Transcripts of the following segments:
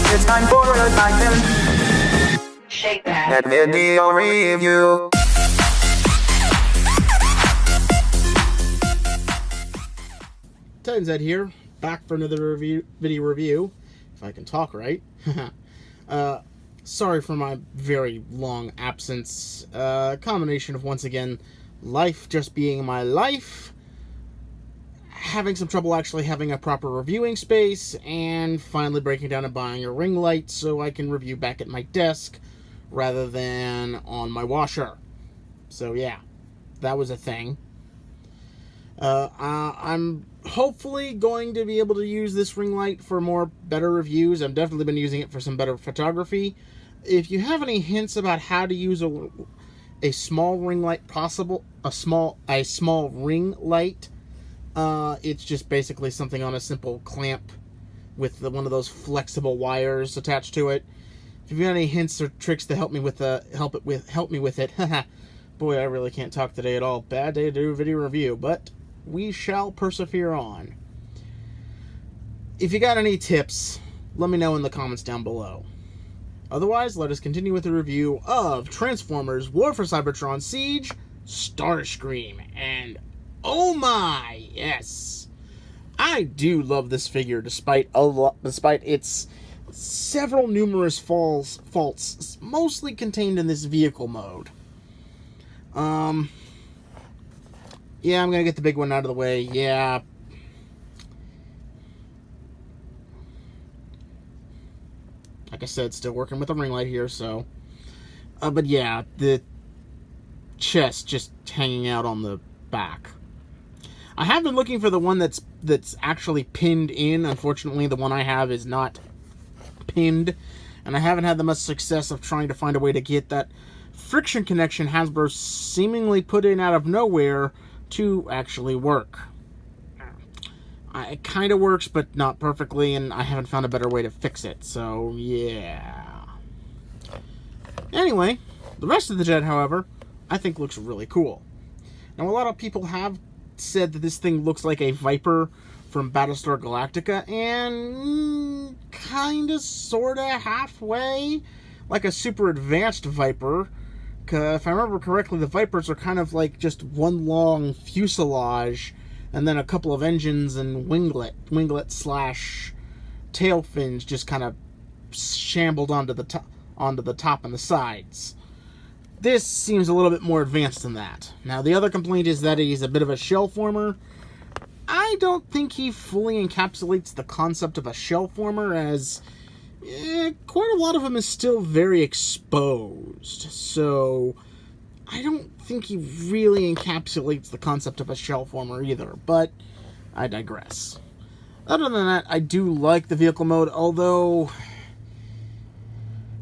It's time for a Titan. Shake that. Video review. Titans Ed here, back for another video review, if I can talk right. Sorry for my very long absence. Combination of, once again, life just being my life, having some trouble actually having a proper reviewing space, and finally breaking down and buying a ring light so I can review back at my desk rather than on my washer. So yeah, that was a thing. I'm hopefully going to be able to use this ring light for better reviews. I've definitely been using it for some better photography. If you have any hints about how to use a small ring light a small ring light, it's just basically something on a simple clamp with one of those flexible wires attached to it. If you've got any hints or tricks to help me with it, boy, I really can't talk today at all. Bad day to do a video review, but we shall persevere on. If you got any tips, let me know in the comments down below. Otherwise, let us continue with the review of Transformers War for Cybertron Siege Starscream. And oh my, yes, I do love this figure despite its several numerous faults, mostly contained in this vehicle mode. Yeah, I'm gonna get the big one out of the way. Yeah. Like I said, still working with a ring light here, so. But yeah, the chest just hanging out on the back. I have been looking for the one that's actually pinned in. Unfortunately, the one I have is not pinned, and I haven't had the much success of trying to find a way to get that friction connection Hasbro seemingly put in out of nowhere to actually work. It kind of works, but not perfectly, and I haven't found a better way to fix it, so yeah. Anyway, the rest of the jet, however, I think looks really cool. Now, a lot of people have said that this thing looks like a Viper from Battlestar Galactica, and kinda, sorta, halfway like a super advanced Viper. If I remember correctly, the Vipers are kind of like just one long fuselage, and then a couple of engines and winglet slash tail fins just kind of shambled onto the top and the sides. This seems a little bit more advanced than that. Now, the other complaint is that he's a bit of a shell former. I don't think he fully encapsulates the concept of a shell former, as quite a lot of him is still very exposed. So I don't think he really encapsulates the concept of a shell former either, but I digress. Other than that, I do like the vehicle mode, although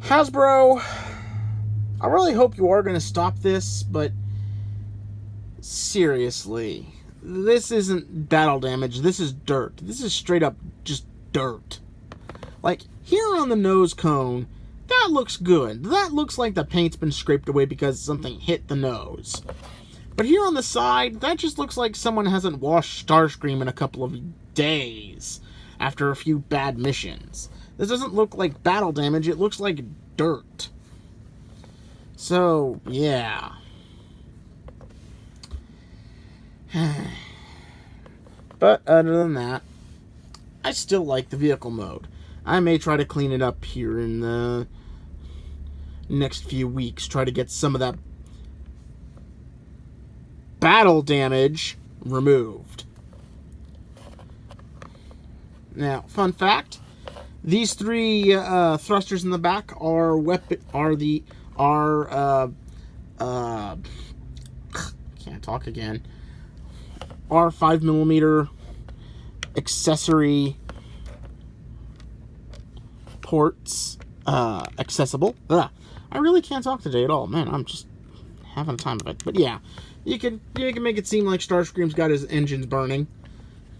Hasbro, I really hope you are going to stop this, but seriously, this isn't battle damage, this is dirt. This is straight up just dirt. Like, here on the nose cone, that looks good. That looks like the paint's been scraped away because something hit the nose. But here on the side, that just looks like someone hasn't washed Starscream in a couple of days after a few bad missions. This doesn't look like battle damage, it looks like dirt. So, yeah. But other than that, I still like the vehicle mode. I may try to clean it up here in the next few weeks. Try to get some of that battle damage removed. Now, fun fact: these three thrusters in the back are can't talk again. Are 5mm accessory ports accessible. I really can't talk today at all, man. I'm just having a time of it. But yeah, you can make it seem like Starscream's got his engines burning,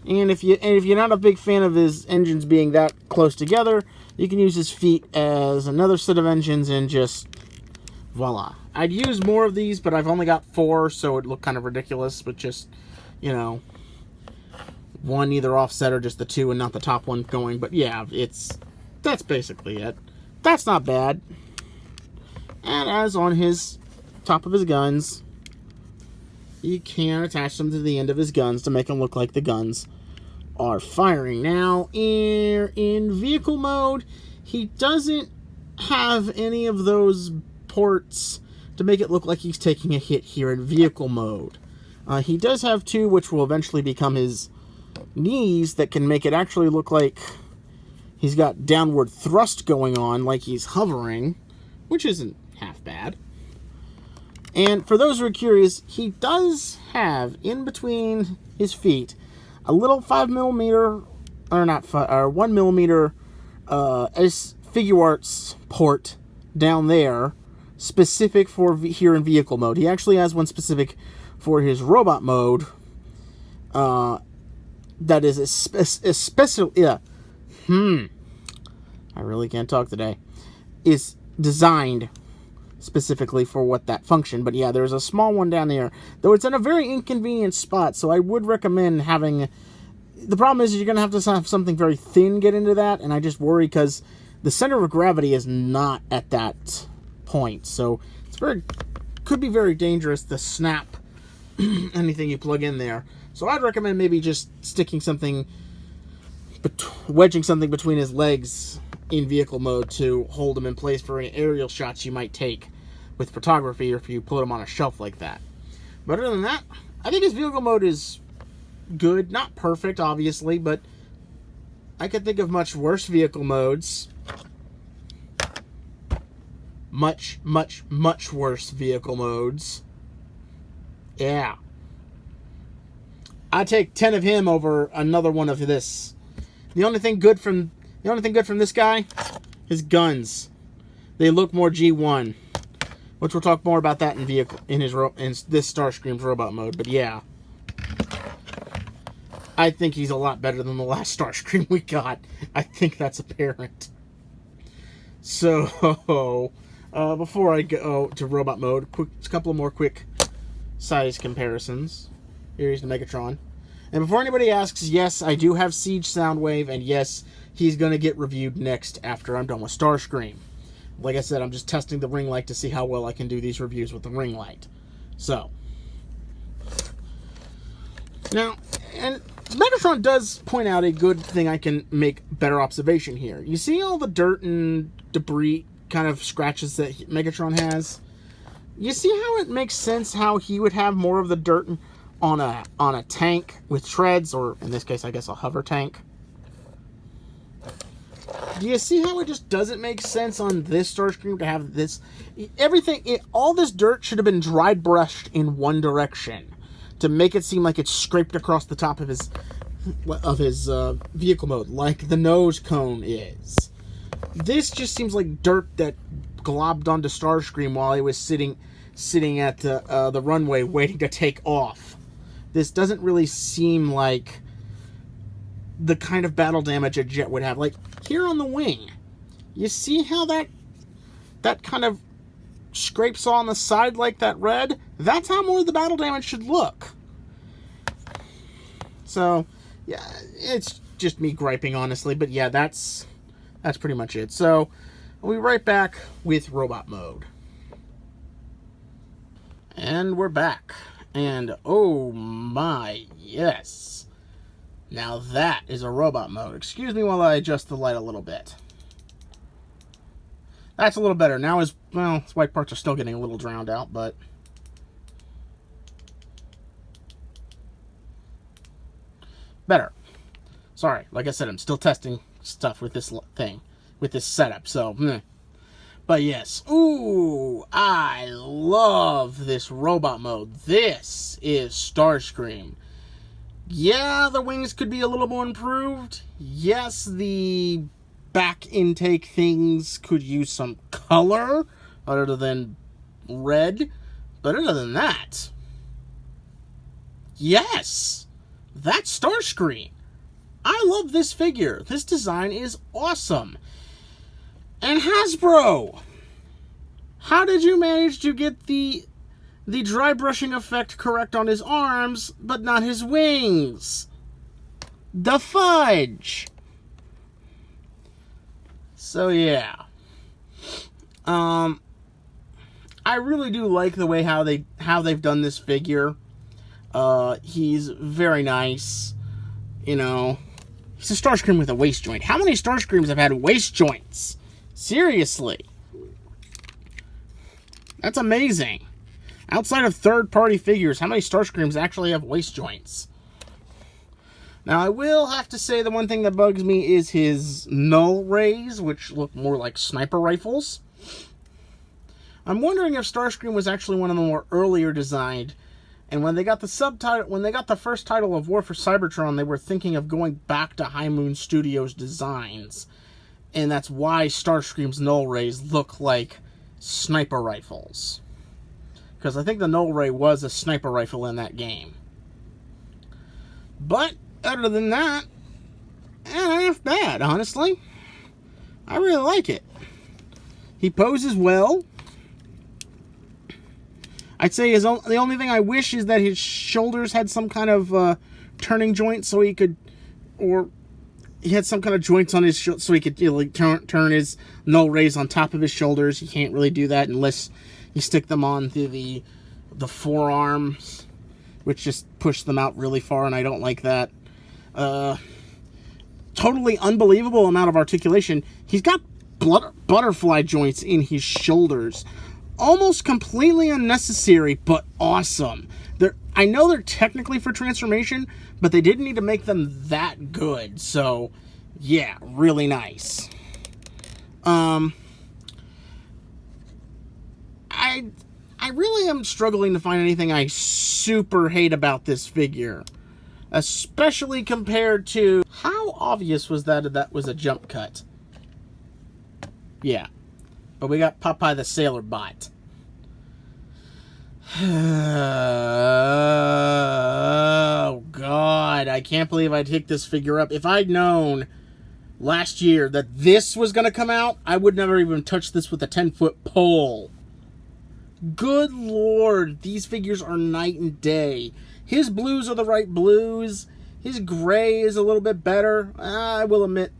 and if you're not a big fan of his engines being that close together, you can use his feet as another set of engines and just voila. I'd use more of these, but I've only got 4, so it looked kind of ridiculous with just, you know, one either offset or just the 2 and not the top one going. But yeah, it's that's basically it. That's not bad. And as on his top of his guns, you can attach them to the end of his guns to make them look like the guns are firing. Now, in vehicle mode, he doesn't have any of those ports to make it look like he's taking a hit here in vehicle mode. He does have two, which will eventually become his knees, that can make it actually look like he's got downward thrust going on, like he's hovering, which isn't half bad. And for those who are curious, he does have in between his feet a little 5mm, or not 5, or 1mm as figure arts port down there, specific for here in vehicle mode. He actually has one specific for his robot mode. That is especially, yeah. I really can't talk today. Is designed specifically for what that function. But yeah, there's a small one down there, though it's in a very inconvenient spot, so I would recommend having... The problem is you're going to have something very thin get into that, and I just worry because the center of gravity is not at that point, so it's could be very dangerous to snap anything you plug in there. So I'd recommend maybe just sticking something, wedging something between his legs in vehicle mode to hold him in place for any aerial shots you might take with photography, or if you put him on a shelf like that. But other than that, I think his vehicle mode is good. Not perfect, obviously, but I could think of much worse vehicle modes. Much, much, much worse vehicle modes. Yeah. I'd take 10 of him over another one of this. The only thing good from this guy, his guns. They look more G1. Which we'll talk more about that in this Starscream's robot mode. But yeah, I think he's a lot better than the last Starscream we got. I think that's apparent. So, before I go to robot mode, a couple of more quick size comparisons. Here's the Megatron. And before anybody asks, yes, I do have Siege Soundwave, and yes, he's going to get reviewed next after I'm done with Starscream. Like I said, I'm just testing the ring light to see how well I can do these reviews with the ring light. So, now, and Megatron does point out a good thing I can make better observation here. You see all the dirt and debris kind of scratches that Megatron has? You see how it makes sense how he would have more of the dirt on a tank with treads, or in this case, I guess a hover tank? Do you see how it just doesn't make sense on this Starscream to have this? All this dirt should have been dry brushed in one direction to make it seem like it's scraped across the top of his vehicle mode, like the nose cone is. This just seems like dirt that globbed onto Starscream while he was sitting at the runway waiting to take off. This doesn't really seem like the kind of battle damage a jet would have. Like, here on the wing, you see how that kind of scrapes on the side like that red? That's how more of the battle damage should look. So, yeah, it's just me griping, honestly. But yeah, that's pretty much it. So, we'll be right back with robot mode. And we're back. And, oh my, yes. Now that is a robot mode. Excuse me while I adjust the light a little bit. That's a little better. Now his white parts are still getting a little drowned out, but... better. Sorry, like I said, I'm still testing stuff with this thing, with this setup, so... But yes, ooh, I love this robot mode. This is Starscream. Yeah, the wings could be a little more improved. Yes, the back intake things could use some color other than red. But other than that, yes, that's Starscream. I love this figure. This design is awesome. And Hasbro, how did you manage to get the dry brushing effect correct on his arms, but not his wings? The fudge! So yeah. I really do like the way how they've done this figure. He's very nice. You know, he's a Starscream with a waist joint. How many Starscreams have had waist joints? Seriously. That's amazing. Outside of third-party figures, how many Starscreams actually have waist joints? Now, I will have to say the one thing that bugs me is his null rays, which look more like sniper rifles. I'm wondering if Starscream was actually one of the more earlier designed, and when they got the first title of War for Cybertron, they were thinking of going back to High Moon Studios designs, and that's why Starscream's null rays look like sniper rifles. Because I think the null ray was a sniper rifle in that game. But other than that, not half bad, honestly. I really like it. He poses well. I'd say the only thing I wish is that his shoulders had some kind of turning joint so he could, or he had some kind of joints on his so he could turn his null rays on top of his shoulders. You can't really do that unless you stick them on through the forearms, which just push them out really far, and I don't like that. Totally unbelievable amount of articulation. He's got butterfly joints in his shoulders. Almost completely unnecessary, but awesome. I know they're technically for transformation, but they didn't need to make them that good. So, yeah, really nice. I really am struggling to find anything I super hate about this figure. Especially compared to... How obvious was that was a jump cut? Yeah. But we got Popeye the Sailor Bot. Oh, God. I can't believe I picked this figure up. If I'd known last year that this was going to come out, I would never even touch this with a 10-foot pole. Good Lord. These figures are night and day. His blues are the right blues. His gray is a little bit better. I will admit,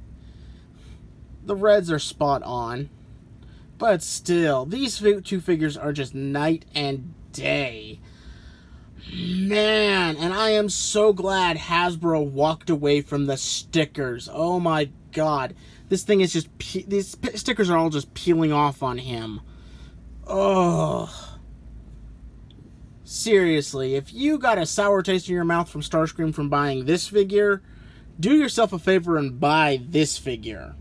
the reds are spot on. But still, these two figures are just night and day. Man, and I am so glad Hasbro walked away from the stickers. Oh my God. This thing is just... These stickers are all just peeling off on him. Ugh. Seriously, if you got a sour taste in your mouth from Starscream from buying this figure, do yourself a favor and buy this figure.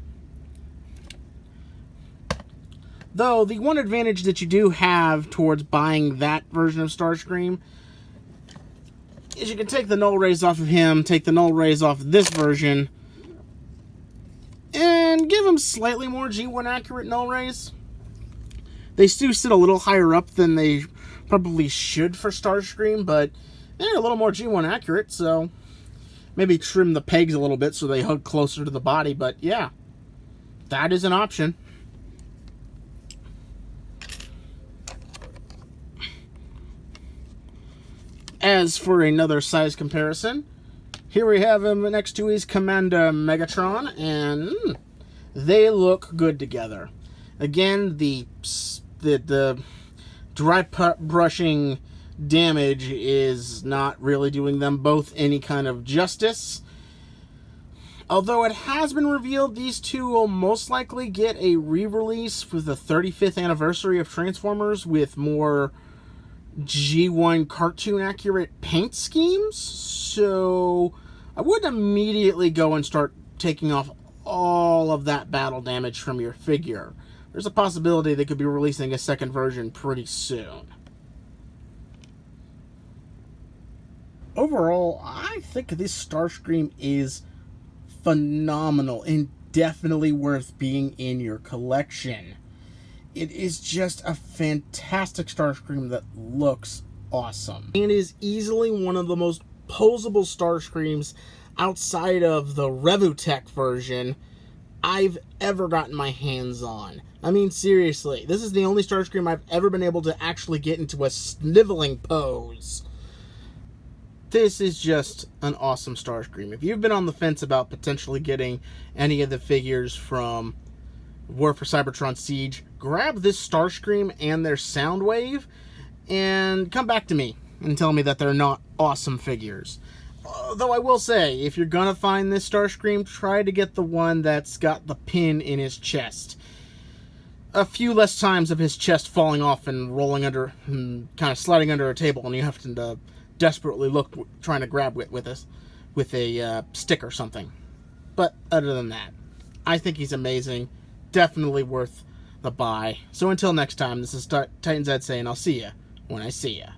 Though, the one advantage that you do have towards buying that version of Starscream is you can take the null rays off of him, take the null rays off of this version, and give him slightly more G1 accurate null rays. They do sit a little higher up than they probably should for Starscream, but they're a little more G1 accurate, so maybe trim the pegs a little bit so they hug closer to the body, but yeah, that is an option. As for another size comparison, here we have him next to his Commander Megatron, and they look good together. Again, the dry brushing damage is not really doing them both any kind of justice. Although it has been revealed these two will most likely get a re-release for the 35th anniversary of Transformers with more G1 cartoon accurate paint schemes, so I wouldn't immediately go and start taking off all of that battle damage from your figure. There's a possibility they could be releasing a second version pretty soon. Overall, I think this Starscream is phenomenal and definitely worth being in your collection. It is just a fantastic Starscream that looks awesome. And is easily one of the most posable Starscreams outside of the Revutech version I've ever gotten my hands on. I mean, seriously, this is the only Starscream I've ever been able to actually get into a sniveling pose. This is just an awesome Starscream. If you've been on the fence about potentially getting any of the figures from War for Cybertron Siege, grab this Starscream and their Soundwave, and come back to me and tell me that they're not awesome figures. Though I will say, if you're gonna find this Starscream, try to get the one that's got the pin in his chest. A few less times of his chest falling off and rolling under, kind of sliding under a table, and you have to desperately look, trying to grab it with a stick or something. But other than that, I think he's amazing. Definitely worth the buy. So until next time, this is Titan Zed saying I'll see ya when I see ya.